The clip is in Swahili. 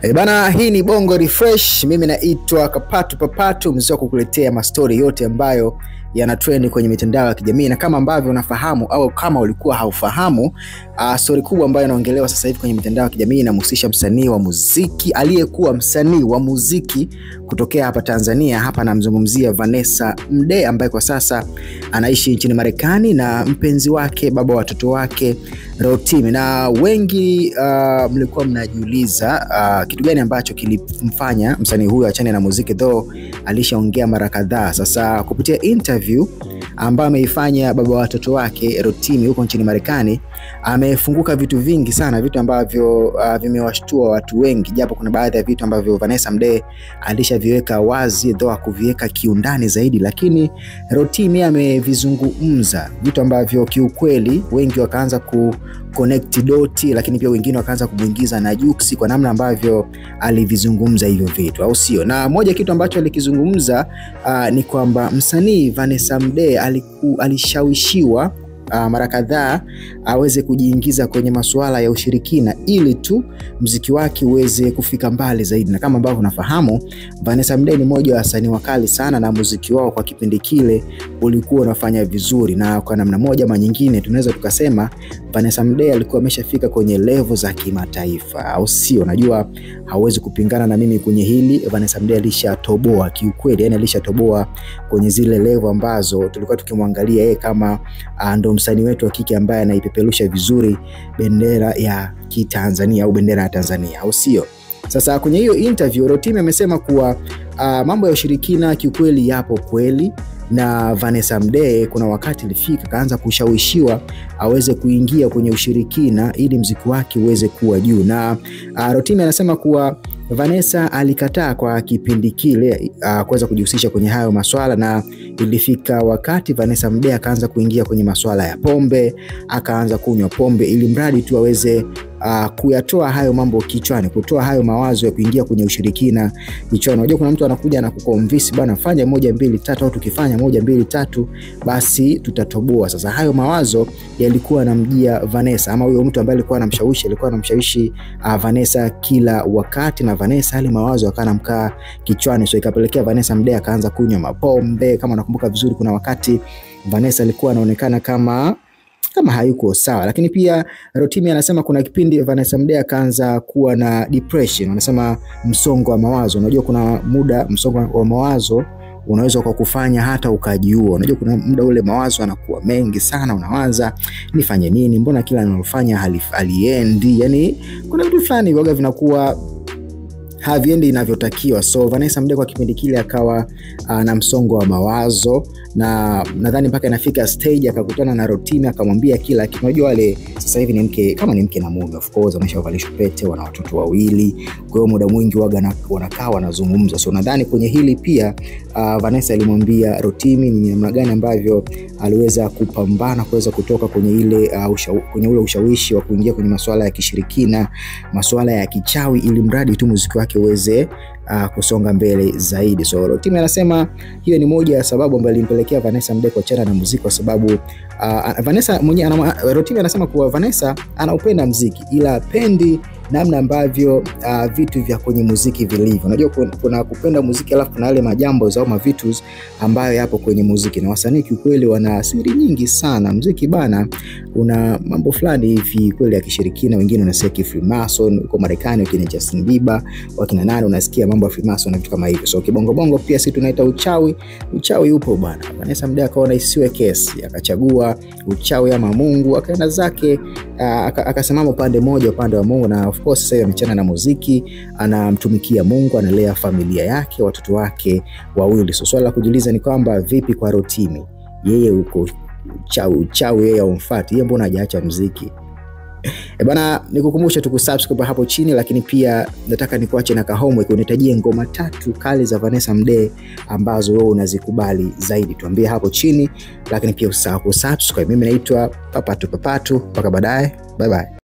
Bana, hii ni Bongo Refresh. Mimi naitwa Kapatu Papatu, mzee wa kukuletea mastori yote ambayo yana trend kwenye mitandao ya kijamii. Na kama ambavyo unafahamu au kama ulikuwa haufahamu, story kubwa ambayo inaongelewa sasa hivi kwenye mitandao ya kijamii inamhusisha msanii wa muziki aliyekuwa msanii wa muziki kutokea hapa Tanzania. Hapa namzungumzia Vanessa Mdee ambaye kwa sasa anaishi nchini Marekani na mpenzi wake, baba watoto wake, Rotimi. Na wengi mlikuwa mnajiuliza kitu gani ambacho kilimfanya msanii huyu achane na muziki, though alishaongea mara kadhaa. Sasa kupitia interview ambayo ameifanya baba watoto wake Rotimi huko nchini Marekani, amefunguka vitu vingi sana, vitu ambavyo vimewashtua watu wengi, japo kuna baadhi ya vitu ambavyo Vanessa Mdee alishaviweka wazi, though hakuviweka kiundani zaidi, lakini Rotimi amevizungumza vitu ambavyo kiukweli wengi wakaanza connect doti, lakini pia wengine wakaanza kumuingiza na juksi kwa namna ambavyo alivizungumza hivyo vitu, au sio? Na moja kitu ambacho alikizungumza ni kwamba msanii Vanessa Mdee alishawishiwa mara kadhaa aweze kujiingiza kwenye masuala ya ushirikina ili tu muziki wake uweze kufika mbali zaidi. Na kama ambavyo unafahamu, Vanessa Mdee ni mmoja wa wasanii wakali sana, na muziki wao kwa kipindi kile ulikuwa unafanya vizuri, na kwa namna moja ama nyingine tunaweza tukasema Vanessa Mdee alikuwa ameshafika kwenye level za kimataifa, au sio? Najua hauwezi kupingana na mimi kwenye hili. Vanessa Mdee alishatoboa kiukweli, yani alishatoboa kwenye zile level ambazo tulikuwa tukimwangalia yeye kama ndo msanii wetu wa kike ambaye anaipeperusha vizuri bendera ya Kitanzania au bendera ya Tanzania, au sio? Sasa kwenye hiyo interview Rotimi amesema kuwa mambo ya ushirikina kiukweli yapo kweli, na Vanessa Mdee kuna wakati ilifika kaanza kushawishiwa aweze kuingia kwenye ushirikina ili muziki wake uweze kuwa juu. Na Rotimi anasema kuwa Vanessa alikataa kwa kipindi kile kuweza kujihusisha kwenye hayo masuala, na ilifika wakati Vanessa Mdee akaanza kuingia kwenye masuala ya pombe, akaanza kunywa pombe ili mradi tu aweze kuyatoa hayo mambo kichwani, kutoa hayo mawazo ya kuingia kwenye ushirikina kichwani. Unajua kuna mtu anakuja na kukonvince bana, fanya 1 2 3, au tukifanya 1 2 3 basi tutatoboa. Sasa hayo mawazo yalikuwa yanamjia Vanessa, ama huyo mtu ambaye alikuwa anamshawishi Vanessa kila wakati, na Vanessa hali mawazo akanamkaa kichwani, so ikapelekea Vanessa Mdee akaanza kunywa mapombe. Kama nakumbuka vizuri, kuna wakati Vanessa alikuwa anaonekana kama hayuko sawa. Lakini pia Rotimi anasema kuna kipindi Vanessa Mdee akaanza kuwa na depression, anasema msongo wa mawazo. Unajua kuna muda msongo wa mawazo unaweza kukufanya hata ukajiua. Unajua kuna muda ule mawazo yanakuwa mengi sana, unawaza nifanye nini, mbona kila ninalofanya haliendi, yani kuna vitu fulani viga vinakuwa haviendi inavyotakiwa. So Vanessa Mdee kwa kipindi kile akawa na msongo wa mawazo, na nadhani mpaka inafika stage akakutana na Rotimi akamwambia kila kitu. Unajua wale sasa hivi ni mke kama ni mke na mume, of course wameshavalishwa pete, wana watoto wawili, kwa hiyo muda mwingi wanakaa wanazungumza. So nadhani kwenye hili pia Vanessa alimwambia Rotimi ni namna gani ambavyo aliweza kupambana kuweza kutoka kwenye ile kwenye ule ushawishi wa kuingia kwenye masuala ya kishirikina, masuala ya kichawi, ili mradi tu muziki wake uweze kusonga mbele zaidi. So Rotimi anasema hiyo ni moja ya sababu ambayo ilimpelekea Vanessa Mdee kuachana na muziki, kwa sababu Vanessa mwenyewe Rotimi anasema kuwa Vanessa anaupenda muziki ila hapendi namna ambavyo vitu vya kwenye muziki vilivyo. Unajua kuna kupenda muziki alafu kuna wale majambo au mavitu ambayo yapo kwenye muziki, na wasanii kiukweli wana siri nyingi sana. Muziki bana una mambo fulani hivi kweli ya kishirikina, wengine unasikia Freemason huko Marekani, wakina Justin Bieber, wakina nani, unasikia mambo ya Freemason na vitu kama hivyo. So kibongo pia sisi tunaita uchawi upo bana. Vanessa Mdee akaona isiwe kesi, akachagua uchawi ama Mungu, akaenda zake akasimama upande mmoja, upande wa Mungu. Na of course sasa amechana na muziki, anamtumikia Mungu, analea familia yake, watoto wake wawili. So swala la kujiuliza ni kwamba vipi kwa Rotimi, yeye uko uchawi yeye umfuati, yeye mbona hajaacha muziki? Bana, nikukumbusha tu kusubscribe hapo chini, lakini pia nataka nikuache na homework, unitajie ngoma 3 kali za Vanessa Mdee ambazo wewe unazikubali zaidi. Tuambie hapo chini, lakini pia usahau kusubscribe. Mimi naitwa Papatu Papatu, mpaka baadaye, bye bye.